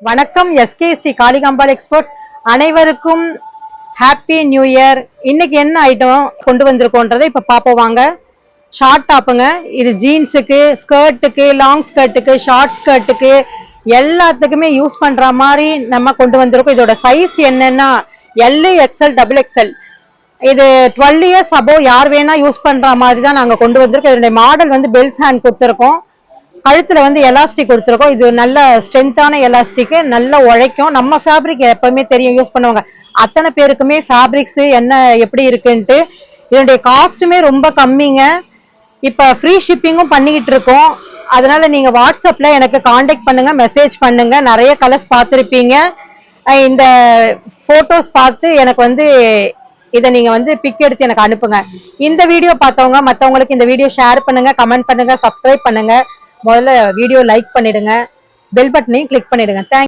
வணக்கம் எஸ்கேஎஸ்டி காளிகாம்பாள் எக்ஸ்போர்ட்ஸ் அனைவருக்கும் happy new year. இன்னைக்கு என்ன ஐட்டம் கொண்டு வந்திருக்கோன்றதை இப்ப பாப்போம் வாங்க. ஷார்ட் டாப்புங்க, இது ஜீன்ஸுக்கு, ஸ்கர்ட்டுக்கு, லாங் ஸ்கர்ட்டுக்கு, ஷார்ட் ஸ்கர்ட்டுக்கு எல்லாத்துக்குமே யூஸ் பண்ற மாதிரி நம்ம கொண்டு வந்திருக்கோம். இதோட சைஸ் என்னன்னா எல், எக்ஸ்எல், டபுள் எக்ஸ்எல். இது 12 இயர்ஸ் அபோவ் யார் வேணா யூஸ் பண்ற மாதிரி தான் நாங்க கொண்டு வந்திருக்கோம். இதனுடைய மாடல் வந்து பெல்ஸ் ஹேண்ட் கொடுத்துருக்கோம். கழுத்துல வந்து எலாஸ்டிக் கொடுத்துருக்கோம். இது நல்ல ஸ்ட்ரென்த்தான எலாஸ்டிக், நல்லா உழைக்கும். நம்ம ஃபேப்ரிக் எப்பவுமே தெரியும், யூஸ் பண்ணுவாங்க. அத்தனை பேருக்குமே ஃபேப்ரிக்ஸ் என்ன எப்படி இருக்குன்ட்டு. இதனுடைய காஸ்ட்டுமே ரொம்ப கம்மிங்க. இப்ப ஃப்ரீ ஷிப்பிங்கும் பண்ணிக்கிட்டு இருக்கோம். அதனால நீங்க வாட்ஸ்அப்ல எனக்கு காண்டாக்ட் பண்ணுங்க, மெசேஜ் பண்ணுங்க. நிறைய கலர்ஸ் பார்த்துருப்பீங்க. இந்த போட்டோஸ் பார்த்து எனக்கு வந்து இதை நீங்க வந்து பிக் எடுத்து எனக்கு அனுப்புங்க. இந்த வீடியோ பார்த்தவங்க மற்றவங்களுக்கு இந்த வீடியோ ஷேர் பண்ணுங்க, கமெண்ட் பண்ணுங்க, சப்ஸ்கிரைப் பண்ணுங்க. முதல்ல வீடியோ லைக் பண்ணிடுங்க, பெல் பட்டனையும் கிளிக் பண்ணிடுங்க. தேங்க்ஸ்.